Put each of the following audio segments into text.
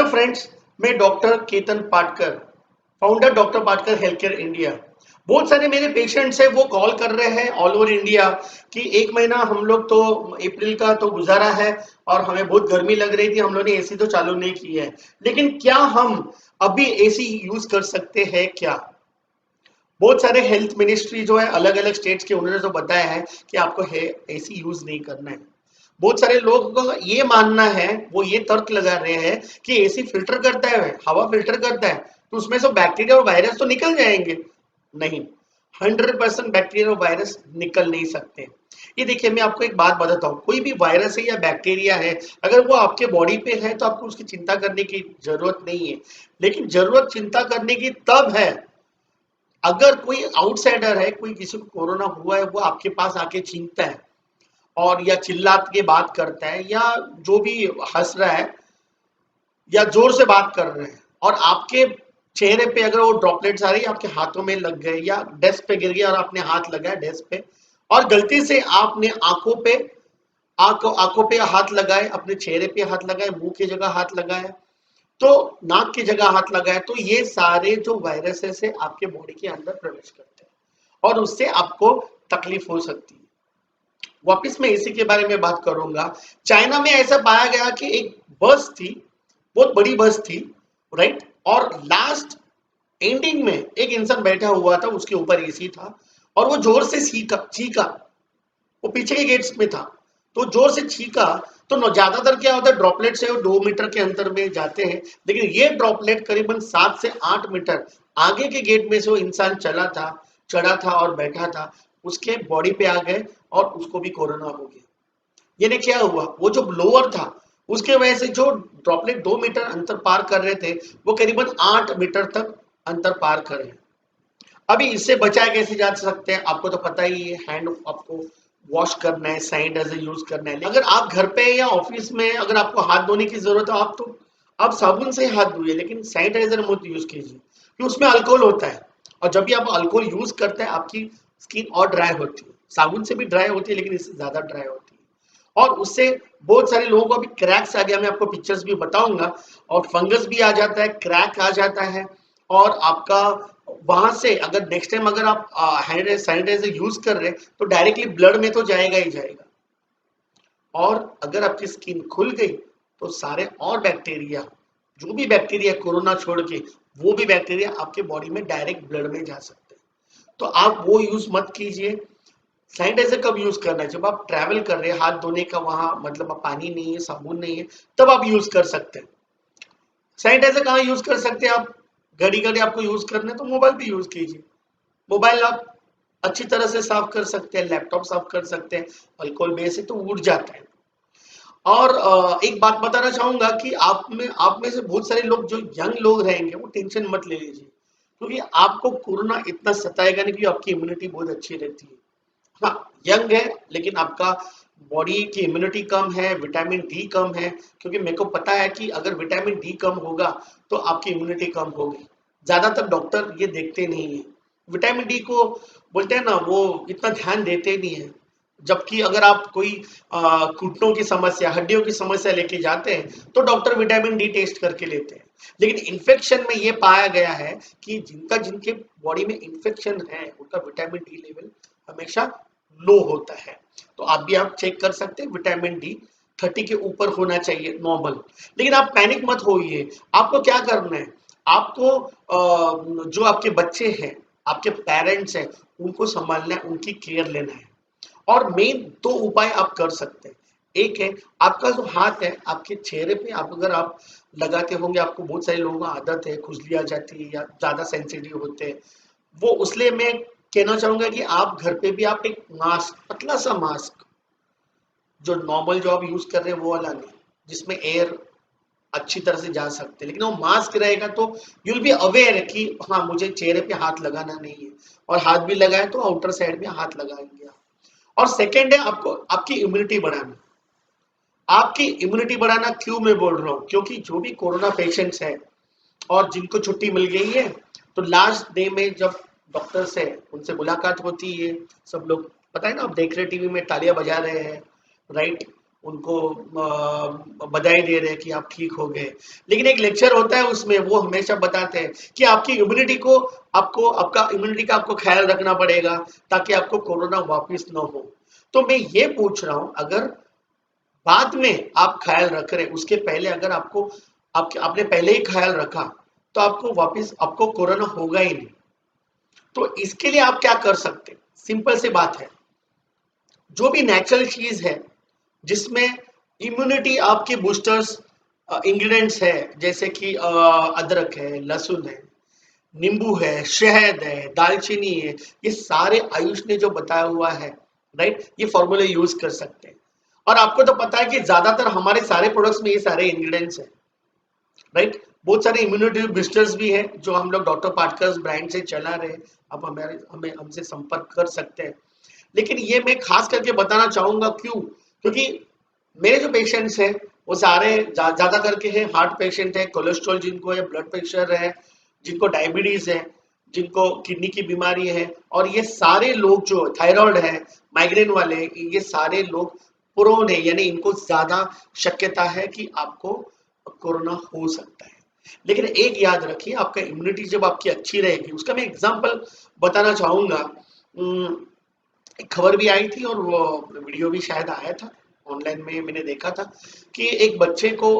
Friends, मैं doctor Ketan Patkar, founder doctor Patkar health care India. बहुत सारे मेरे पेशेंट्स हैं, वो कॉल कर रहे हैं ऑल ओवर इंडिया कि एक महीना हम लोग तो अप्रैल का तो गुजारा है और हमें बहुत गर्मी लग रही थी, हम लोगों ने एसी तो चालू नहीं की है, लेकिन क्या हम अभी एसी यूज कर सकते हैं क्या? बहुत सारे हेल्थ मिनिस्ट्री जो है अलग अलग स्टेट्स के, उन्होंने तो बताया है कि आपको एसी यूज नहीं करना है। बहुत सारे लोगों का ये मानना है, वो ये तर्क लगा रहे हैं कि एसी फिल्टर करता है, हवा फिल्टर करता है, तो उसमें से बैक्टीरिया और वायरस तो निकल जाएंगे। नहीं, 100% बैक्टीरिया और वायरस निकल नहीं सकते। ये देखिए, मैं आपको एक बात बताता हूँ, कोई भी वायरस है या बैक्टीरिया है, अगर वो आपके बॉडी पे है तो आपको उसकी चिंता करने की जरूरत नहीं है। लेकिन जरूरत चिंता करने की तब है अगर कोई आउटसाइडर है, कोई किसी को कोरोना हुआ है, वो आपके पास आके छींकता है और या चिल्ला के बात करता है, या जो भी हंस रहा है या जोर से बात कर रहे हैं, और आपके चेहरे पे अगर वो ड्रॉपलेट्स आ रही है, आपके हाथों में लग गए या डेस्क पे गिर गया और आपने हाथ लगाया डेस्क पे, और गलती से आपने आंखों पे हाथ लगाए, अपने चेहरे पे हाथ लगाए, मुंह की जगह हाथ लगाया, तो नाक की जगह हाथ लगाए, तो ये सारे जो वायरसेस है आपके बॉडी के अंदर प्रवेश करते हैं और उससे आपको तकलीफ हो सकती है। वापिस मैं इसी के बारे में बात करूंगा। चाइना में ऐसा पाया गया कि एक बस थी, बहुत बड़ी बस थी, राइट, और लास्ट एंडिंग में एक इंसान बैठा हुआ था, उसके ऊपर एसी था, और वो जोर से चीखा चीखा, वो पीछे के गेट्स में था, तो जोर से छींका। तो ज्यादातर क्या होता है, ड्रॉपलेट से 2 मीटर के अंतर में जाते हैं, लेकिन ये ड्रॉपलेट करीबन 7 से 8 मीटर आगे के गेट में से वो इंसान चढ़ा था और बैठा था, उसके बॉडी पे आ गए और उसको भी कोरोना हो गया। यानी क्या हुआ, वो जो ब्लोअर था उसके वजह से जो ड्रॉपलेट 2 मीटर अंतर पार कर रहे थे, वो करीबन 8 मीटर तक अंतर पार कर रहे हैं। अभी इससे बचाए कैसे जा सकते हैं, आपको तो पता ही है, हैंड आपको वॉश करना है, सैनिटाइजर यूज करना है। अगर आप घर पे या ऑफिस में अगर आपको हाथ धोने की जरूरत है, आप साबुन से हाथ धोइए, लेकिन सैनिटाइजर मत यूज कीजिए, क्योंकि उसमें अल्कोहल होता है, और जब भी आप अल्कोहल यूज करते हैं आपकी स्किन और ड्राई होती है। साबुन से भी ड्राई होती है, लेकिन इससे ज्यादा ड्राई होती है, और उससे बहुत सारे लोगों को अभी क्रैक्स आ गया, मैं आपको पिक्चर्स भी बताऊंगा, और फंगस भी आ जाता है, क्रैक आ जाता है, और आपका वहां से अगर नेक्स्ट टाइम अगर आप हैंड सैनिटाइजर यूज कर रहे हैं तो डायरेक्टली ब्लड में तो जाएगा ही जाएगा, और अगर आपकी स्किन खुल गई तो सारे और बैक्टीरिया, जो भी बैक्टीरिया कोरोना छोड़ के, वो भी बैक्टीरिया आपके बॉडी में डायरेक्ट ब्लड में जा सकते हैं। तो आप वो यूज मत कीजिए। सैनिटाइजर कब यूज करना है, जब आप ट्रैवल कर रहे हैं, हाथ धोने का वहां मतलब पानी नहीं है, साबुन नहीं है, तब आप यूज कर सकते हैं। सैनिटाइजर कहाँ यूज कर सकते हैं आप, घड़ी घड़ी आपको यूज करना है तो मोबाइल पे यूज कीजिए। मोबाइल आप अच्छी तरह से साफ कर सकते हैं, लैपटॉप साफ कर सकते हैं, अल्कोहल बेस है तो उड़ जाता है। और एक बात बताना चाहूंगा कि आप में से बहुत सारे लोग जो यंग लोग रहेंगे, वो टेंशन मत ले लीजिए, क्योंकि आपको कोरोना इतना सताएगा नहीं, क्योंकि आपकी इम्यूनिटी बहुत अच्छी रहती है। हाँ, यंग है, लेकिन आपका बॉडी की इम्यूनिटी कम है, विटामिन डी कम है, क्योंकि मेरे को पता है कि अगर विटामिन डी कम होगा तो आपकी इम्यूनिटी कम होगी। ज्यादातर डॉक्टर ये देखते नहीं है, विटामिन डी को बोलते हैं ना, वो इतना ध्यान देते नहीं है। जबकि अगर आप कोई घुटनों की समस्या, हड्डियों की समस्या लेके जाते हैं तो डॉक्टर विटामिन डी टेस्ट करके लेते हैं। लेकिन इन्फेक्शन में ये पाया गया है कि जिनके बॉडी में इन्फेक्शन है, उनका विटामिन डी लेवल हमेशा लो होता है। तो आप चेक कर सकते हैं, विटामिन डी 30 के ऊपर होना चाहिए नॉर्मल। लेकिन आप पैनिक मत होइए। आपको क्या करना है, आपको जो आपके बच्चे हैं, आपके पेरेंट्स हैं, उनको संभालना है, उनकी केयर लेना है। और मेन दो उपाय आप कर सकते हैं। एक है, आपका जो हाथ है, आपके चेहरे पे अगर आप लगाते होंगे, आपको बहुत सारे लोगों को आदत है, खुजली आ जाती है या ज्यादा सेंसिटिव होते हैं, वो उसलिए मैं कहना चाहूंगा कि आप घर पे भी आप एक मास्क, पतला सा मास्क, जो नॉर्मल जो आप यूज कर रहे हैं वो वाला नहीं, जिसमें एयर अच्छी तरह से जा सकते हैं, लेकिन वो मास्क रहेगा तो यू विल बी अवेयर कि हाँ, मुझे चेहरे पे हाथ लगाना नहीं है, और हाथ भी लगाए तो आउटर साइड में हाथ लगाएंगे आप। और सेकेंड है, आपको आपकी इम्यूनिटी बढ़ाना। आपकी इम्यूनिटी बढ़ाना क्यों मैं बोल रहा हूँ, क्योंकि जो भी कोरोना पेशेंट्स हैं और जिनको छुट्टी मिल गई है, तो लास्ट डे में जब डॉक्टर से उनसे मुलाकात होती है, सब लोग, पता है ना, आप देख रहे टीवी में तालियां बजा रहे हैं, राइट, उनको बधाई दे रहे हैं कि आप ठीक हो गए। लेकिन एक लेक्चर होता है उसमें वो हमेशा बताते हैं कि आपकी इम्यूनिटी को आपको आपका इम्यूनिटी का आपको ख्याल रखना पड़ेगा ताकि आपको कोरोना वापस न हो। तो मैं ये पूछ रहा हूं, अगर बाद में आप ख्याल रख रहे उसके पहले अगर आपको आपने पहले ही ख्याल रखा तो आपको वापस आपको कोरोना होगा ही नहीं। तो इसके लिए आप क्या कर सकते हैं? सिंपल सी बात है, जो भी नेचुरल चीज है जिसमें इम्यूनिटी आपके बूस्टर्स इंग्रेडिएंट्स है, जैसे कि अदरक है, लहसुन है, नींबू है, शहद है, दालचीनी है, ये सारे आयुष ने जो बताया हुआ है, राइट, ये फॉर्मूले यूज कर सकते हैं। और आपको तो पता है कि ज्यादातर हमारे सारे प्रोडक्ट्स में ये सारे इंग्रेडिएंट्स हैं, राइट। बहुत सारे इम्यूनिटी बूस्टर्स भी है जो हम लोग डॉक्टर पार्कर्स ब्रांड से चला रहे हैं। आप हमारे हमें हमसे संपर्क कर सकते हैं। लेकिन ये मैं खास करके बताना चाहूंगा, क्यों? क्योंकि मेरे जो पेशेंट्स हैं वो सारे ज्यादा करके हैं हार्ट पेशेंट है, कोलेस्ट्रॉल जिनको है, ब्लड प्रेशर है, जिनको डायबिटीज है, जिनको किडनी की बीमारी है, और ये सारे लोग जो थायराइड है, माइग्रेन वाले, ये सारे लोग प्रोन है, यानी इनको ज्यादा शक्यता है कि आपको कोरोना हो सकता है। लेकिन एक याद रखिए, आपका इम्यूनिटी जब आपकी अच्छी रहेगी, उसका मैं एग्जांपल बताना चाहूंगा। एक खबर भी आई थी और वो वीडियो भी शायद आया था ऑनलाइन में, मैंने देखा था कि एक बच्चे को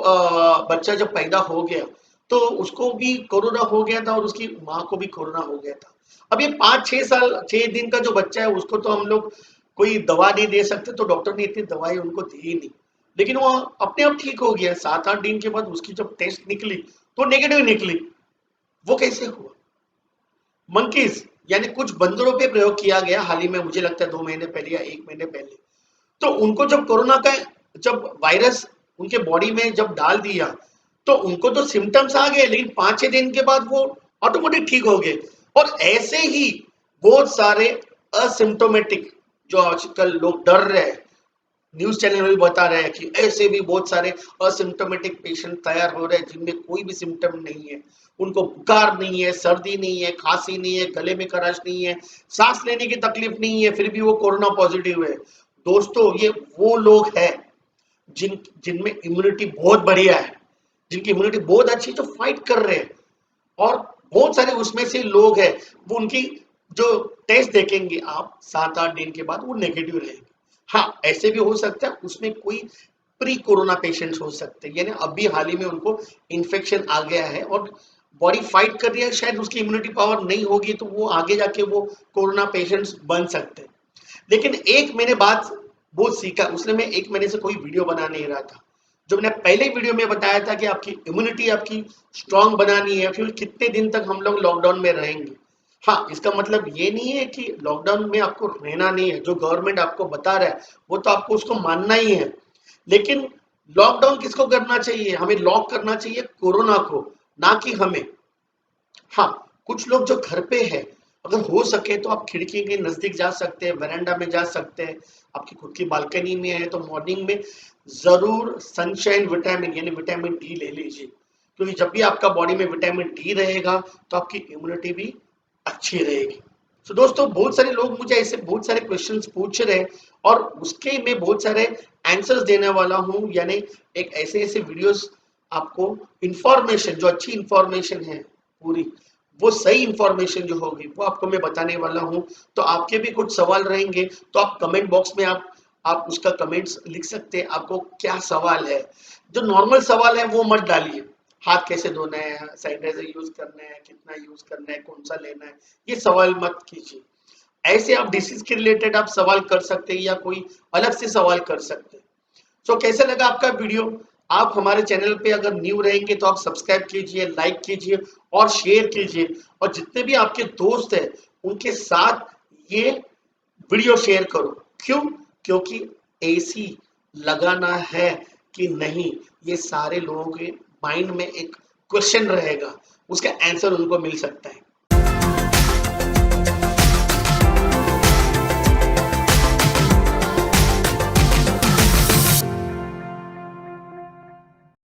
बच्चा जब पैदा हो गया तो उसको भी कोरोना हो गया था और उसकी माँ को भी कोरोना हो गया था। अब ये 5-6 साल 6 दिन का जो बच्चा है उसको तो हम लोग कोई दवा नहीं दे सकते, तो डॉक्टर ने इतनी दवाई उनको दी ही नहीं। लेकिन वो अपने आप ठीक हो गया। 7-8 दिन के बाद उसकी जब टेस्ट निकली तो नेगेटिव निकली। वो कैसे हुआ? मंकीज यानी कुछ बंदरों पे प्रयोग किया गया हाल ही में, मुझे लगता है 2 महीने पहले या 1 महीने पहले। तो उनको जब कोरोना का जब वायरस उनके बॉडी में जब डाल दिया तो उनको तो सिम्टम्स आ गए, लेकिन 5-6 दिन के बाद वो ऑटोमेटिक ठीक हो गए। और ऐसे ही बहुत सारे असिम्टोमेटिक जो आजकल लोग डर रहे हैं, न्यूज चैनल में भी बता रहे हैं कि ऐसे भी बहुत सारे असिम्टोमेटिक पेशेंट तैयार हो रहे हैं जिनमें कोई भी सिम्टम नहीं है। उनको बुखार नहीं है, सर्दी नहीं है, खांसी नहीं है, गले में खराश नहीं है, सांस लेने की तकलीफ नहीं है, फिर भी वो कोरोना पॉजिटिव है। दोस्तों, ये वो लोग हैं जिनमें इम्यूनिटी बहुत बढ़िया है, जिनकी इम्यूनिटी बहुत अच्छी, जो फाइट कर रहे हैं। और बहुत सारे उसमें से लोग हैं वो उनकी जो टेस्ट देखेंगे आप 7-8 दिन के बाद वो नेगेटिव रहेंगे। हाँ, ऐसे भी हो सकता है उसमें कोई प्री कोरोना पेशेंट्स हो सकते हैं, यानी अभी हाल ही में उनको इन्फेक्शन आ गया है और बॉडी फाइट कर रही है, शायद उसकी इम्यूनिटी पावर नहीं होगी तो वो आगे जाके वो कोरोना पेशेंट्स बन सकते हैं। लेकिन एक मैंने बात बहुत सीखा, उसने मैं 1 महीने से कोई वीडियो बना नहीं रहा था। जो मैंने पहले वीडियो में बताया था कि आपकी इम्यूनिटी आपकी स्ट्रांग बनानी है, फिर कितने दिन तक हम लोग लॉकडाउन में रहेंगे। हाँ, इसका मतलब ये नहीं है कि लॉकडाउन में आपको रहना नहीं है। जो गवर्नमेंट आपको बता रहा है वो तो आपको उसको मानना ही है। लेकिन लॉकडाउन किसको करना चाहिए? हमें लॉक करना चाहिए कोरोना को, ना कि हमें। हाँ, कुछ लोग जो घर पे है, अगर हो सके तो आप खिड़की के नजदीक जा सकते हैं, वरांडा में जा सकते हैं, आपकी खुद की बालकनी में है तो मॉर्निंग में जरूर सनशाइन विटामिन यानी विटामिन डी ले लीजिए। क्योंकि जब भी आपका बॉडी में विटामिन डी रहेगा तो आपकी इम्यूनिटी भी अच्छी रहेगी। तो दोस्तों, बहुत सारे लोग मुझे ऐसे बहुत सारे क्वेश्चंस पूछ रहे हैं और उसके मैं बहुत सारे आंसर्स देने वाला हूँ, यानी एक ऐसे ऐसे वीडियोस आपको इंफॉर्मेशन जो अच्छी इंफॉर्मेशन है पूरी, वो सही इंफॉर्मेशन जो होगी वो आपको मैं बताने वाला हूँ। तो आपके भी कुछ सवाल रहेंगे तो आप कमेंट बॉक्स में आप उसका कमेंट्स लिख सकते हैं, आपको क्या सवाल है। जो नॉर्मल सवाल है वो मत डालिए, हाथ कैसे धोना है, सैनिटाइजर यूज करना है, कितना यूज करना है, कौन सा लेना है, ये सवाल मत कीजिए। ऐसे आप डिसीज के रिलेटेड आप सवाल कर सकते हैं या कोई अलग से सवाल कर सकते हैं। तो कैसे लगा आपका वीडियो? आप हमारे चैनल पे अगर न्यू रहेंगे तो आप सब्सक्राइब कीजिए, लाइक कीजिए और शेयर कीजिए। और जितने भी आपके दोस्त हैं उनके साथ ये वीडियो शेयर करो। क्यों? क्योंकि एसी लगाना है कि नहीं, ये सारे लोगों के माइंड में एक क्वेश्चन रहेगा, उसका आंसर उनको मिल सकता है।